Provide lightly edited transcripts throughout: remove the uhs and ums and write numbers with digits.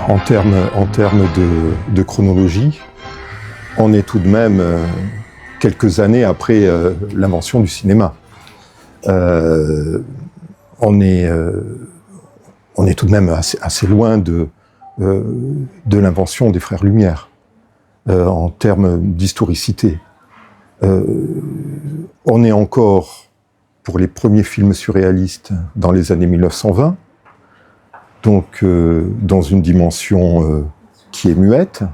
En termes de chronologie, on est tout de même quelques années après l'invention du cinéma. On est tout de même assez loin de l'invention des frères Lumière, en termes d'historicité. On est encore, pour les premiers films surréalistes, dans les années 1920, donc dans une dimension qui est muette,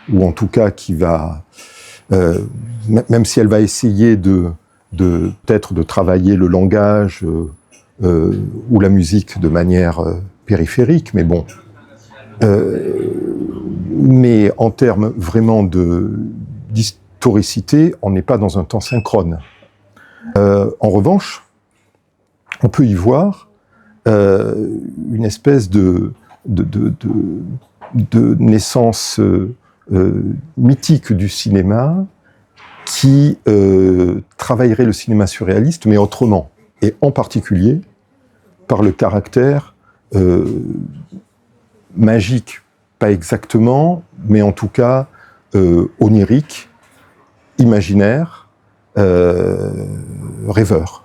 ou en tout cas qui va, même si elle va essayer peut-être de travailler le langage ou la musique de manière périphérique, mais bon. Mais en termes vraiment d'historicité, on n'est pas dans un temps synchrone. En revanche, on peut y voir une espèce de naissance mythique du cinéma qui travaillerait le cinéma surréaliste, mais autrement, et en particulier par le caractère magique, pas exactement, mais en tout cas onirique, imaginaire, rêveur.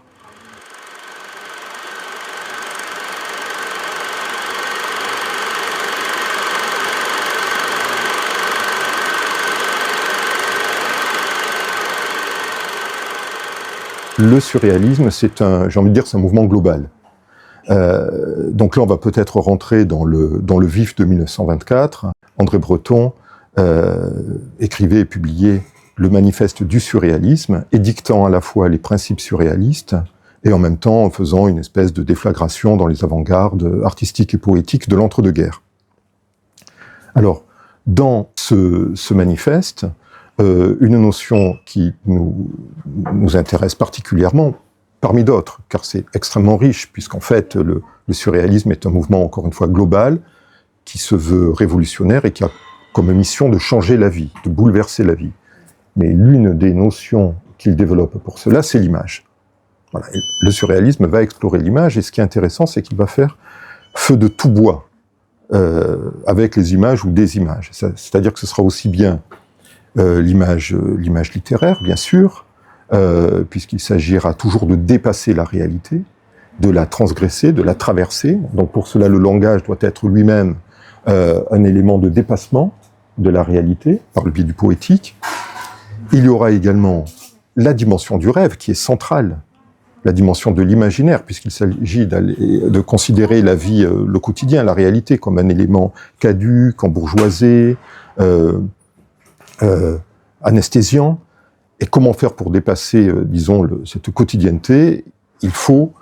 Le surréalisme, c'est j'ai envie de dire, c'est un mouvement global. Donc là, on va peut-être rentrer dans le vif de 1924. André Breton écrivait et publiait le manifeste du surréalisme, édictant à la fois les principes surréalistes et en même temps en faisant une espèce de déflagration dans les avant-gardes artistiques et poétiques de l'entre-deux-guerres. Alors, dans ce manifeste, une notion qui nous intéresse particulièrement, parmi d'autres, car c'est extrêmement riche, puisqu'en fait, le surréalisme est un mouvement, encore une fois, global, qui se veut révolutionnaire et qui a comme mission de changer la vie, de bouleverser la vie. Mais l'une des notions qu'il développe pour cela, c'est l'image. Voilà. Et le surréalisme va explorer l'image, et ce qui est intéressant, c'est qu'il va faire feu de tout bois, avec les images ou des images. C'est-à-dire que ce sera aussi bien l'image littéraire, bien sûr, puisqu'il s'agira toujours de dépasser la réalité, de la transgresser, de la traverser. Donc pour cela, le langage doit être lui-même un élément de dépassement de la réalité, par le biais du poétique. Il y aura également la dimension du rêve, qui est centrale, la dimension de l'imaginaire, puisqu'il s'agit de considérer la vie, le quotidien, la réalité, comme un élément caduc, embourgeoisé, anesthésiant. Et comment faire pour dépasser, disons, cette quotidienneté? Il faut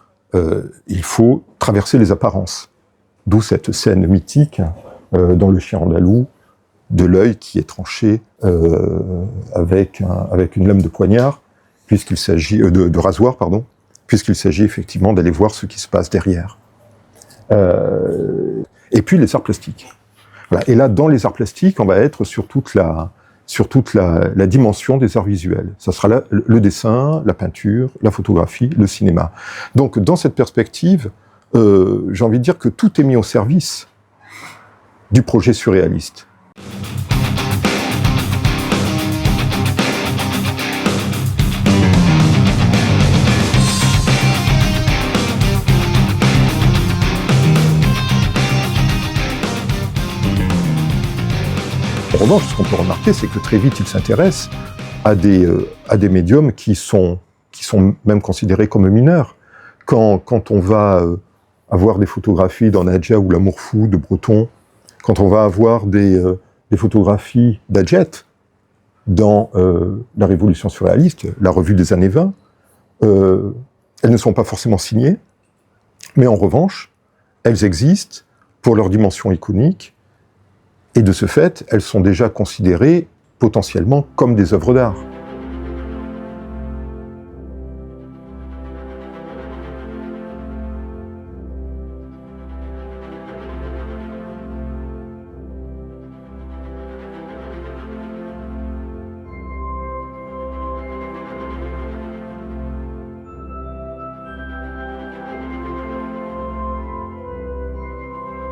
traverser les apparences. D'où cette scène mythique dans Le Chien andalou, de l'œil qui est tranché avec une lame de poignard, puisqu'il s'agit de rasoir, pardon, puisqu'il s'agit effectivement d'aller voir ce qui se passe derrière. Et puis les arts plastiques. Voilà. Et là, dans les arts plastiques, on va être sur toute la dimension des arts visuels. Ça sera le dessin, la peinture, la photographie, le cinéma. Donc, dans cette perspective, j'ai envie de dire que tout est mis au service du projet surréaliste. En revanche, ce qu'on peut remarquer, c'est que très vite, il s'intéresse à des médiums qui sont même considérés comme mineurs. Quand on va avoir des photographies dans Nadja ou L'Amour fou de Breton, quand on va avoir des photographies d'Adjet dans la Révolution surréaliste, la revue des années 20, elles ne sont pas forcément signées, mais en revanche, elles existent pour leur dimension iconique. Et de ce fait, elles sont déjà considérées potentiellement comme des œuvres d'art.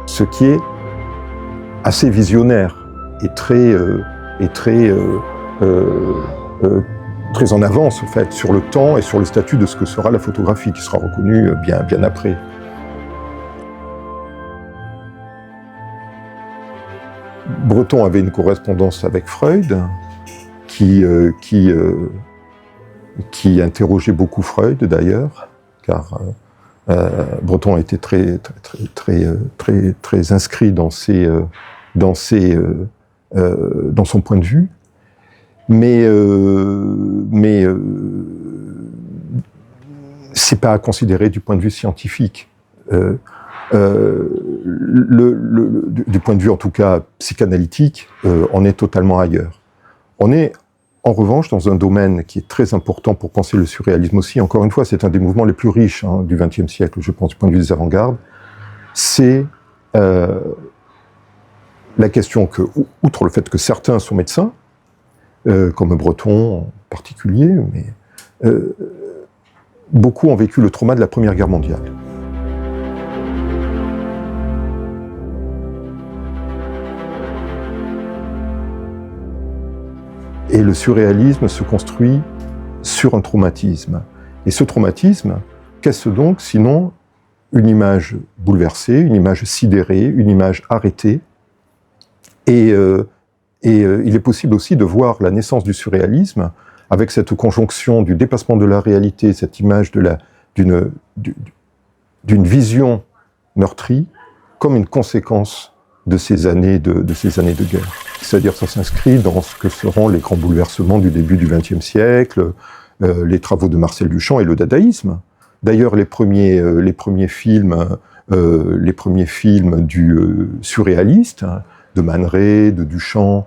Ce qui est assez visionnaire et très en avance en fait, sur le temps et sur le statut de ce que sera la photographie, qui sera reconnue bien après. Breton avait une correspondance avec Freud, qui interrogeait beaucoup Freud d'ailleurs, car Breton a été très inscrit dans son point de vue, mais c'est pas à considérer du point de vue scientifique. Du point de vue en tout cas psychanalytique, on est totalement ailleurs. On est en revanche dans un domaine qui est très important pour penser le surréalisme aussi. Encore une fois, c'est un des mouvements les plus riches du XXe siècle, je pense, du point de vue des avant-gardes. C'est la question que, outre le fait que certains sont médecins, comme Breton en particulier, mais beaucoup ont vécu le trauma de la Première Guerre mondiale. Et le surréalisme se construit sur un traumatisme. Et ce traumatisme, qu'est-ce donc sinon une image bouleversée, une image sidérée, une image arrêtée. Et il est possible aussi de voir la naissance du surréalisme avec cette conjonction du dépassement de la réalité, cette image d'une vision meurtrie, comme une conséquence de ces années de guerre. C'est-à-dire ça s'inscrit dans ce que seront les grands bouleversements du début du XXe siècle, les travaux de Marcel Duchamp et le dadaïsme. D'ailleurs, les premiers films du surréaliste, de Man Ray, de Duchamp,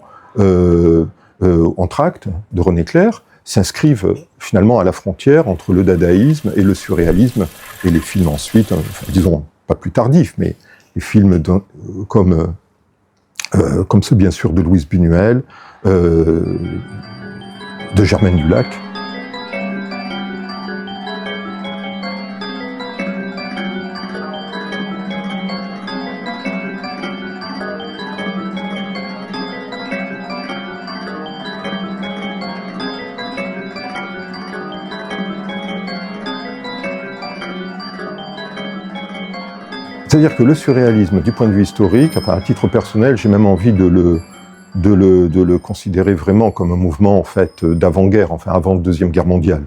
Entr'acte, de René Clair, s'inscrivent finalement à la frontière entre le dadaïsme et le surréalisme, et les films ensuite, disons pas plus tardifs, mais les films comme ceux bien sûr de Louise Buñuel, de Germaine Dulac. C'est-à-dire que le surréalisme, du point de vue historique, enfin à titre personnel, j'ai même envie de le considérer vraiment comme un mouvement en fait d'avant-guerre, enfin avant la Deuxième Guerre mondiale.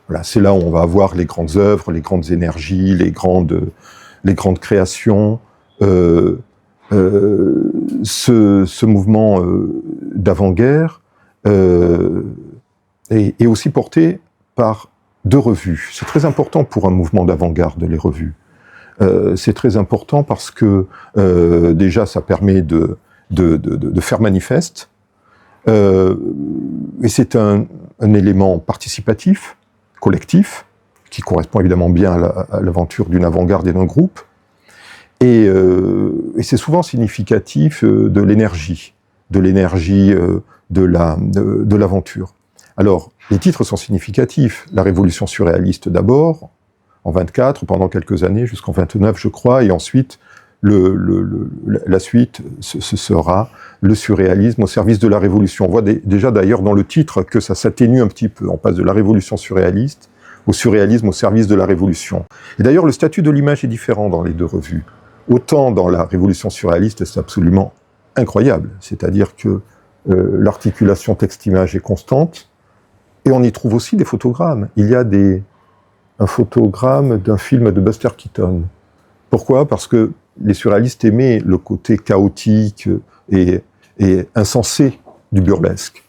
Voilà, c'est là où on va avoir les grandes œuvres, les grandes énergies, les grandes créations. Ce mouvement d'avant-guerre est aussi porté par deux revues. C'est très important pour un mouvement d'avant-garde, les revues. C'est très important parce que déjà ça permet de faire manifeste, et c'est un élément participatif, collectif, qui correspond évidemment bien à l'aventure d'une avant-garde et d'un groupe, et c'est souvent significatif de l'énergie de l'aventure. Alors, les titres sont significatifs. La Révolution surréaliste d'abord, en 24, pendant quelques années, jusqu'en 29, je crois, et ensuite, la suite, ce sera le surréalisme au service de la Révolution. On voit déjà d'ailleurs dans le titre que ça s'atténue un petit peu. On passe de la Révolution surréaliste au surréalisme au service de la Révolution. Et d'ailleurs, le statut de l'image est différent dans les deux revues. Autant dans la Révolution surréaliste, c'est absolument incroyable. C'est-à-dire que l'articulation texte-image est constante, et on y trouve aussi des photogrammes. Il y a un photogramme d'un film de Buster Keaton. Pourquoi ? Parce que les surréalistes aimaient le côté chaotique et insensé du burlesque.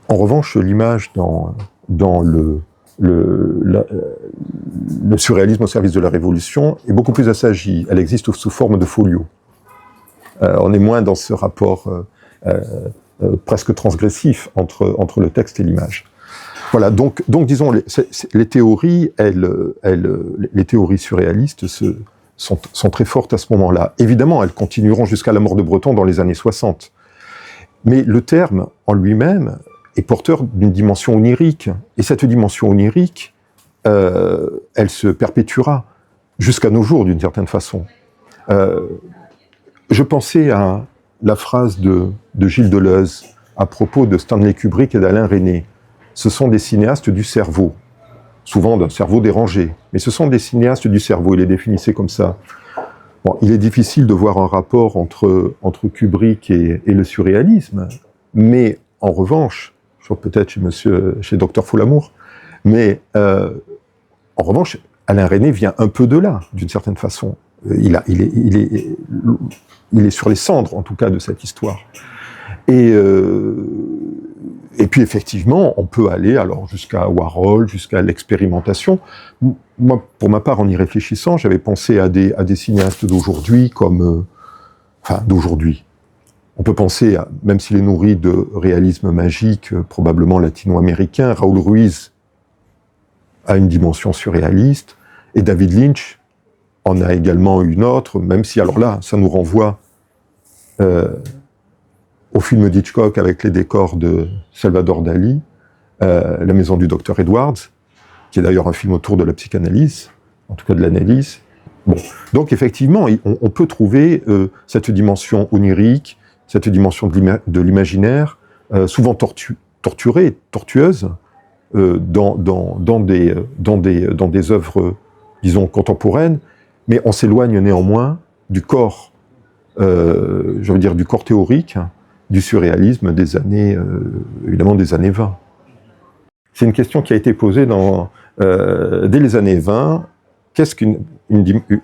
En revanche, l'image dans le surréalisme au service de la Révolution est beaucoup plus assagie. Elle existe sous forme de folio. On est moins dans ce rapport presque transgressif entre le texte et l'image. Voilà, donc disons, les théories, les théories surréalistes sont très fortes à ce moment-là. Évidemment, elles continueront jusqu'à la mort de Breton dans les années 60. Mais le terme, en lui-même, est porteur d'une dimension onirique. Et cette dimension onirique, elle se perpétuera jusqu'à nos jours, d'une certaine façon. je pensais à la phrase de Gilles Deleuze à propos de Stanley Kubrick et d'Alain Resnais. Ce sont des cinéastes du cerveau, souvent d'un cerveau dérangé, mais ce sont des cinéastes du cerveau, il les définissait comme ça. Bon, il est difficile de voir un rapport entre Kubrick et le surréalisme, mais en revanche, peut-être chez Dr Foulamour, mais en revanche, Alain Resnais vient un peu de là, d'une certaine façon. Il est sur les cendres, en tout cas, de cette histoire. Et puis, effectivement, on peut aller alors jusqu'à Warhol, jusqu'à l'expérimentation. Moi, pour ma part, en y réfléchissant, j'avais pensé à des cinéastes d'aujourd'hui comme... d'aujourd'hui. On peut penser, même s'il est nourri de réalisme magique, probablement latino-américain, Raoul Ruiz a une dimension surréaliste, et David Lynch en a également une autre, même si, alors là, ça nous renvoie au film d'Hitchcock avec les décors de Salvador Dali, La maison du docteur Edwards, qui est d'ailleurs un film autour de la psychanalyse, en tout cas de l'analyse. Bon. Donc effectivement, on peut trouver cette dimension onirique, cette dimension de l'imaginaire, souvent torturée, tortueuse, dans des œuvres, disons, contemporaines, mais on s'éloigne néanmoins du corps, je veux dire, du corps théorique, du surréalisme des années, évidemment des années 20. C'est une question qui a été posée dès les années 20. Qu'est-ce qu'une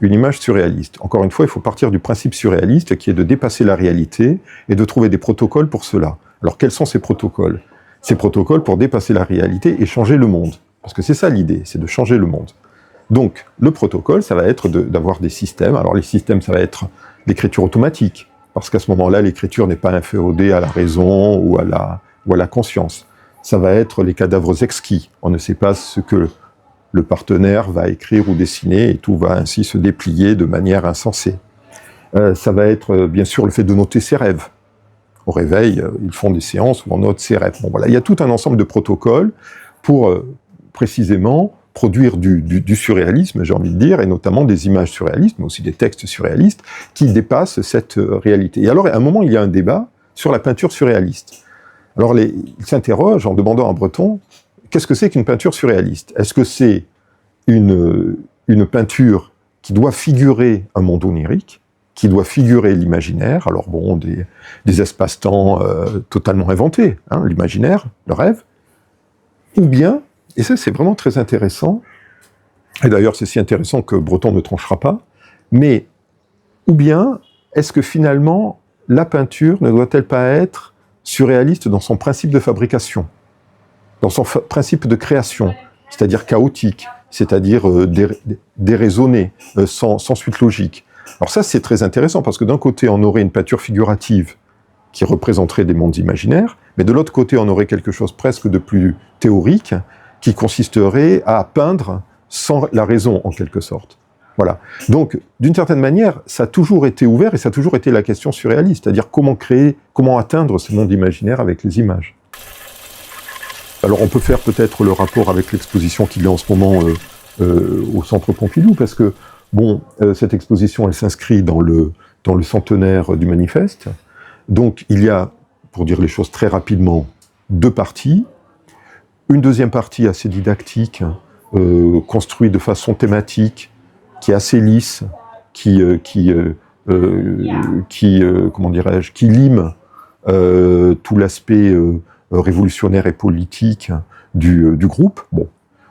image surréaliste? Encore une fois, il faut partir du principe surréaliste qui est de dépasser la réalité et de trouver des protocoles pour cela. Alors, quels sont ces protocoles? Ces protocoles pour dépasser la réalité et changer le monde. Parce que c'est ça l'idée, c'est de changer le monde. Donc, le protocole, ça va être d'avoir des systèmes. Alors, les systèmes, ça va être l'écriture automatique. Parce qu'à ce moment-là, l'écriture n'est pas inféodée à la raison ou à la conscience. Ça va être les cadavres exquis. On ne sait pas ce que le partenaire va écrire ou dessiner, et tout va ainsi se déplier de manière insensée. Ça va être, bien sûr, le fait de noter ses rêves. Au réveil, ils font des séances où on note ses rêves. Bon, voilà. Il y a tout un ensemble de protocoles pour, précisément, produire du surréalisme, j'ai envie de dire, et notamment des images surréalistes, mais aussi des textes surréalistes, qui dépassent cette réalité. Et alors, à un moment, il y a un débat sur la peinture surréaliste. Alors, ils s'interrogent en demandant à Breton, qu'est-ce que c'est qu'une peinture surréaliste? Est-ce que c'est une peinture qui doit figurer un monde onirique, qui doit figurer l'imaginaire, alors bon, des espaces-temps totalement inventés, hein, l'imaginaire, le rêve, ou bien, et ça c'est vraiment très intéressant, et d'ailleurs c'est si intéressant que Breton ne tranchera pas, mais, ou bien, est-ce que finalement, la peinture ne doit-elle pas être surréaliste dans son principe de fabrication, dans son principe de création, c'est-à-dire chaotique, c'est-à-dire déraisonné, sans suite logique. Alors ça, c'est très intéressant, parce que d'un côté, on aurait une peinture figurative qui représenterait des mondes imaginaires, mais de l'autre côté, on aurait quelque chose presque de plus théorique, qui consisterait à peindre sans la raison, en quelque sorte. Voilà. Donc, d'une certaine manière, ça a toujours été ouvert, et ça a toujours été la question surréaliste, c'est-à-dire comment créer, comment atteindre ce monde imaginaire avec les images. Alors on peut faire peut-être le rapport avec l'exposition qu'il y a en ce moment au Centre Pompidou, parce que, bon, cette exposition, elle s'inscrit dans le centenaire du manifeste. Donc il y a, pour dire les choses très rapidement, 2 parties. Une deuxième partie assez didactique, construite de façon thématique, qui est assez lisse, qui comment dirais-je, qui lime tout l'aspect révolutionnaire et politique du groupe. Bon.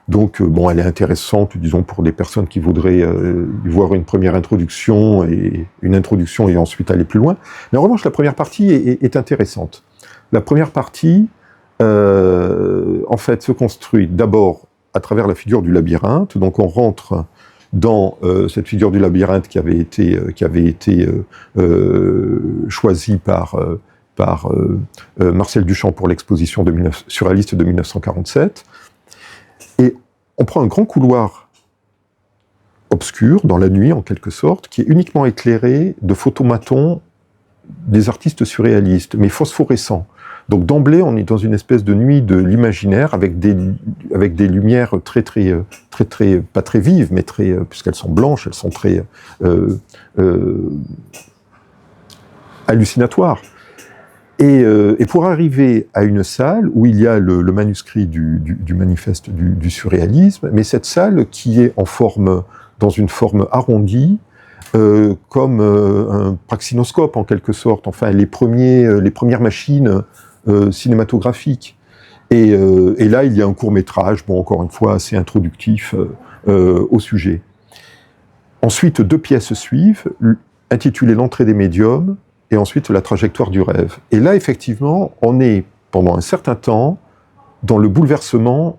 Donc, bon, elle est intéressante, disons, pour des personnes qui voudraient y voir une première introduction et ensuite aller plus loin. Mais en revanche, la première partie est intéressante. La première partie, en fait, se construit d'abord à travers la figure du labyrinthe. Donc, on rentre dans cette figure du labyrinthe qui avait été choisie par Marcel Duchamp pour l'exposition surréaliste de 1947. Et on prend un grand couloir obscur, dans la nuit en quelque sorte, qui est uniquement éclairé de photomatons des artistes surréalistes, mais phosphorescents. Donc d'emblée, on est dans une espèce de nuit de l'imaginaire avec des lumières très, pas très vives, mais puisqu'elles sont blanches, elles sont très hallucinatoire. Et pour arriver à une salle où il y a le manuscrit du manifeste du surréalisme, mais cette salle qui est dans une forme arrondie, comme un praxinoscope en quelque sorte, enfin les premières machines cinématographiques. Et là, il y a un court-métrage, bon, encore une fois, assez introductif au sujet. Ensuite, 2 pièces suivent, intitulées L'entrée des médiums, et ensuite La trajectoire du rêve. Et là, effectivement, on est, pendant un certain temps, dans le bouleversement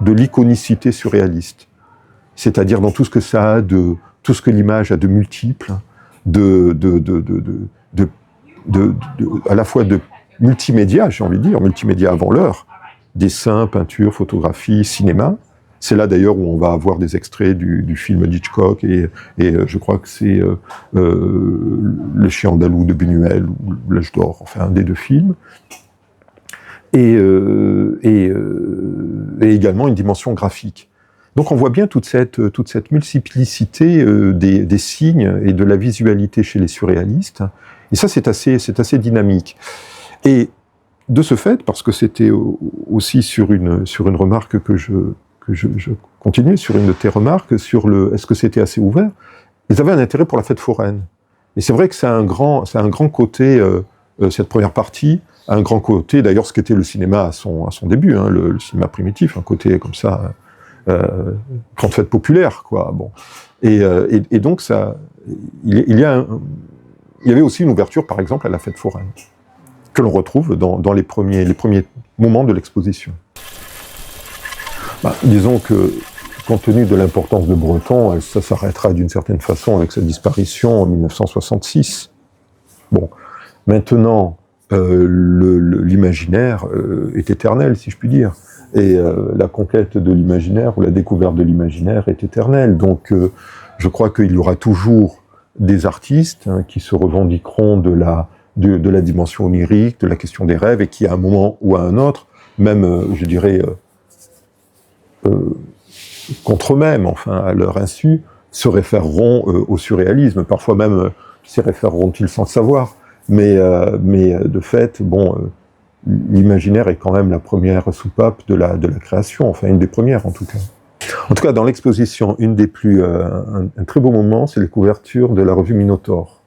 de l'iconicité surréaliste. C'est-à-dire dans tout ce que ça a tout ce que l'image a de multiples, à la fois de multimédia, j'ai envie de dire, multimédia avant l'heure, dessin, peinture, photographie, cinéma. C'est là d'ailleurs où on va avoir des extraits du film d'Hitchcock et je crois que c'est Le Chien andalou de Buñuel ou L'Âge d'or, enfin un des 2 films. Et également une dimension graphique. Donc on voit bien toute cette multiplicité des signes et de la visualité chez les surréalistes. Et ça, c'est assez dynamique. Et de ce fait, parce que c'était aussi sur une remarque que je continuais, sur une de tes remarques, sur est-ce que c'était assez ouvert, ils avaient un intérêt pour la fête foraine. Et c'est vrai que c'est un grand côté, cette première partie, un grand côté, d'ailleurs ce qu'était le cinéma à son début, hein, le cinéma primitif, un côté comme ça, grande fête populaire, quoi. Bon. Et donc ça, il y avait aussi une ouverture, par exemple, à la fête foraine, que l'on retrouve dans les premiers moments de l'exposition. Disons que, compte tenu de l'importance de Breton, ça s'arrêtera d'une certaine façon avec sa disparition en 1966. Bon, maintenant, l'imaginaire est éternel, si je puis dire. Et la conquête de l'imaginaire ou la découverte de l'imaginaire est éternelle. Donc, je crois qu'il y aura toujours des artistes qui se revendiqueront de la dimension onirique, de la question des rêves, et qui, à un moment ou à un autre, même, je dirais, contre eux-mêmes, enfin, à leur insu, se référeront au surréalisme. Parfois même, s'y référeront-ils sans le savoir. Mais de fait, bon, l'imaginaire est quand même la première soupape de la création, enfin, une des premières, en tout cas. En tout cas, dans l'exposition, un très beau moment, c'est les couvertures de la revue Minotaure.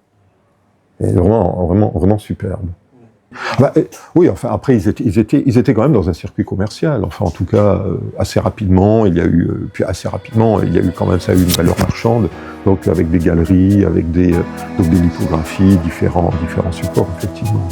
Et vraiment superbe. Oui, enfin, après, ils étaient quand même dans un circuit commercial. Enfin, en tout cas, assez rapidement, il y a eu quand même, ça a eu une valeur marchande, donc avec des galeries, avec des lithographies, différents supports, effectivement.